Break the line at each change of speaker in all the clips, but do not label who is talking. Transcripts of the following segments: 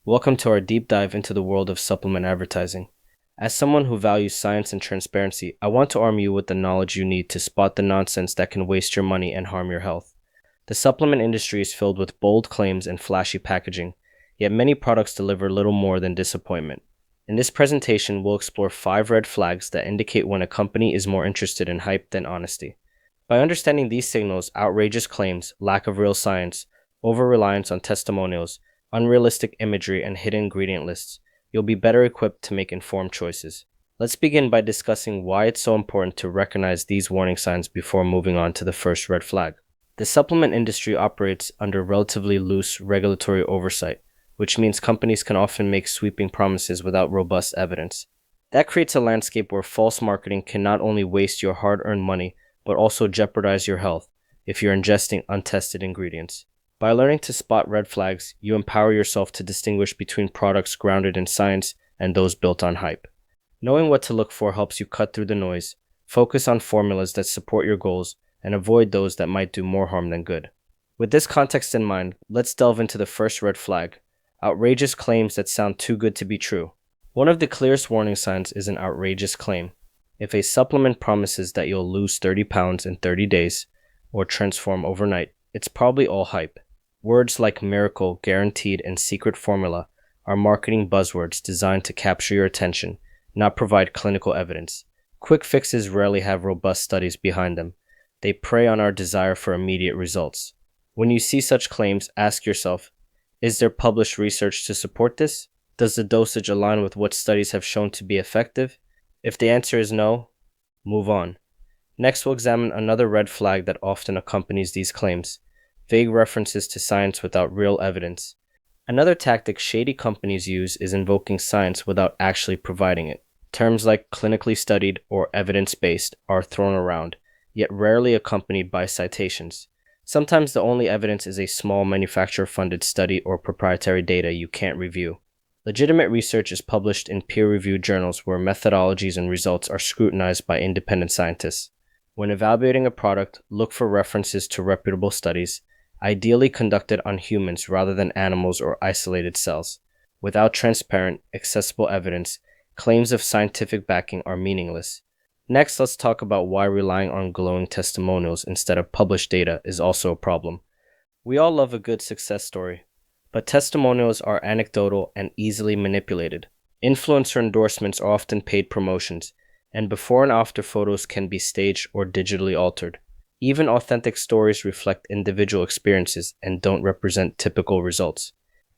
Welcome to our deep dive into the world of supplement advertising. As someone who values science and transparency, I want to arm you with the knowledge you need to spot the nonsense that can waste your money and harm your health. The supplement industry is filled with bold claims and flashy packaging, yet many products deliver little more than disappointment. In this presentation, we'll explore 5 red flags that indicate when a company is more interested in hype than honesty. By understanding these signals, outrageous claims, lack of real science, over-reliance on testimonials, unrealistic imagery, and hidden ingredient lists, you'll be better equipped to make informed choices. Let's begin by discussing why it's so important to recognize these warning signs before moving on to the first red flag. The supplement industry operates under relatively loose regulatory oversight, which means companies can often make sweeping promises without robust evidence. That creates a landscape where false marketing can not only waste your hard-earned money, but also jeopardize your health if you're ingesting untested ingredients. By learning to spot red flags, you empower yourself to distinguish between products grounded in science and those built on hype. Knowing what to look for helps you cut through the noise, focus on formulas that support your goals, and avoid those that might do more harm than good. With this context in mind, let's delve into the first red flag: outrageous claims that sound too good to be true. One of the clearest warning signs is an outrageous claim. If a supplement promises that you'll lose 30 pounds in 30 days or transform overnight, it's probably all hype. Words like miracle, guaranteed, and secret formula are marketing buzzwords designed to capture your attention, not provide clinical evidence. Quick fixes rarely have robust studies behind them. They prey on our desire for immediate results. When you see such claims, ask yourself, is there published research to support this? Does the dosage align with what studies have shown to be effective? If the answer is no, move on. Next, we'll examine another red flag that often accompanies these claims: vague references to science without real evidence. Another tactic shady companies use is invoking science without actually providing it. Terms like clinically studied or evidence-based are thrown around, yet rarely accompanied by citations. Sometimes the only evidence is a small manufacturer-funded study or proprietary data you can't review. Legitimate research is published in peer-reviewed journals where methodologies and results are scrutinized by independent scientists. When evaluating a product, look for references to reputable studies, ideally conducted on humans rather than animals or isolated cells. Without transparent, accessible evidence, claims of scientific backing are meaningless. Next, let's talk about why relying on glowing testimonials instead of published data is also a problem. We all love a good success story, but testimonials are anecdotal and easily manipulated. Influencer endorsements are often paid promotions, and before and after photos can be staged or digitally altered. Even authentic stories reflect individual experiences and don't represent typical results.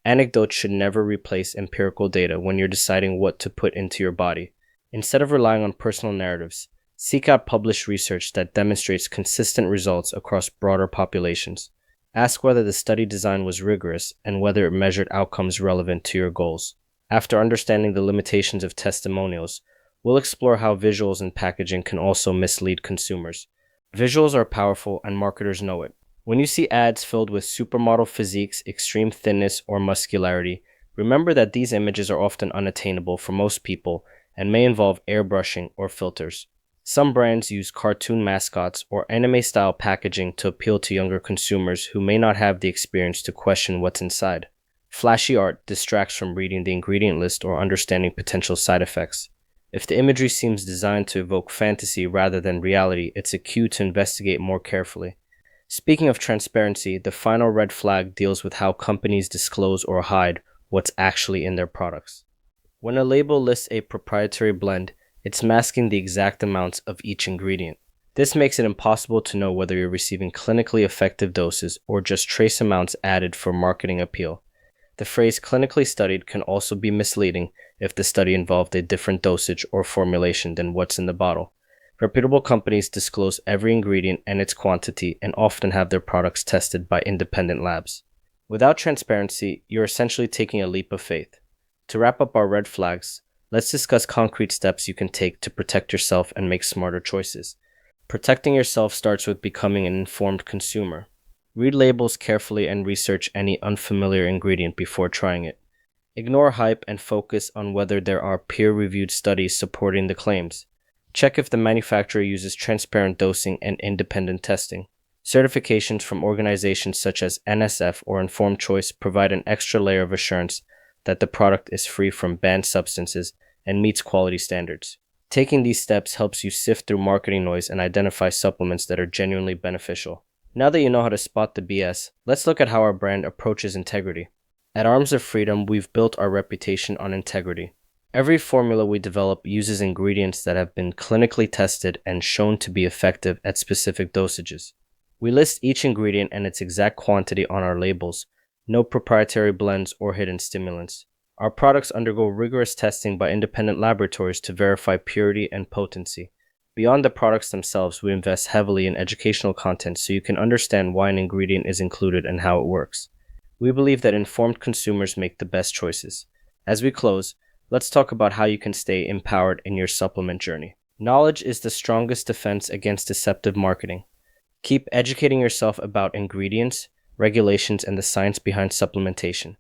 Anecdotes should never replace empirical data when you're deciding what to put into your body. Instead of relying on personal narratives, seek out published research that demonstrates consistent results across broader populations. Ask whether the study design was rigorous and whether it measured outcomes relevant to your goals. After understanding the limitations of testimonials, we'll explore how visuals and packaging can also mislead consumers. Visuals are powerful and marketers know it. When you see ads filled with supermodel physiques, extreme thinness, or muscularity, remember that these images are often unattainable for most people and may involve airbrushing or filters. Some brands use cartoon mascots or anime-style packaging to appeal to younger consumers who may not have the experience to question what's inside. Flashy art distracts from reading the ingredient list or understanding potential side effects. If the imagery seems designed to evoke fantasy rather than reality, it's a cue to investigate more carefully. Speaking of transparency, the final red flag deals with how companies disclose or hide what's actually in their products. When a label lists a proprietary blend, it's masking the exact amounts of each ingredient. This makes it impossible to know whether you're receiving clinically effective doses or just trace amounts added for marketing appeal. The phrase clinically studied can also be misleading if the study involved a different dosage or formulation than what's in the bottle. Reputable companies disclose every ingredient and its quantity and often have their products tested by independent labs. Without transparency, you're essentially taking a leap of faith. To wrap up our red flags, let's discuss concrete steps you can take to protect yourself and make smarter choices. Protecting yourself starts with becoming an informed consumer. Read labels carefully and research any unfamiliar ingredient before trying it. Ignore hype and focus on whether there are peer-reviewed studies supporting the claims. Check if the manufacturer uses transparent dosing and independent testing. Certifications from organizations such as NSF or Informed Choice provide an extra layer of assurance, that the product is free from banned substances and meets quality standards. Taking these steps helps you sift through marketing noise and identify supplements that are genuinely beneficial. Now that you know how to spot the BS, let's look at how our brand approaches integrity. At Arms of Freedom, we've built our reputation on integrity. Every formula we develop uses ingredients that have been clinically tested and shown to be effective at specific dosages. We list each ingredient and its exact quantity on our labels, no proprietary blends or hidden stimulants. Our products undergo rigorous testing by independent laboratories to verify purity and potency. Beyond the products themselves, we invest heavily in educational content so you can understand why an ingredient is included and how it works. We believe that informed consumers make the best choices. As we close, let's talk about how you can stay empowered in your supplement journey. Knowledge is the strongest defense against deceptive marketing. Keep educating yourself about ingredients, regulations, and the science behind supplementation.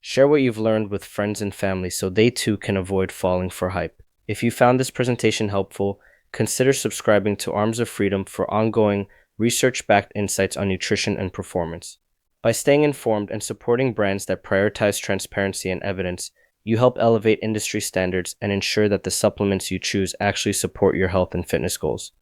Share what you've learned with friends and family so they too can avoid falling for hype. If you found this presentation helpful, consider subscribing to Arms of Freedom for ongoing, research-backed insights on nutrition and performance. By staying informed and supporting brands that prioritize transparency and evidence, you help elevate industry standards and ensure that the supplements you choose actually support your health and fitness goals.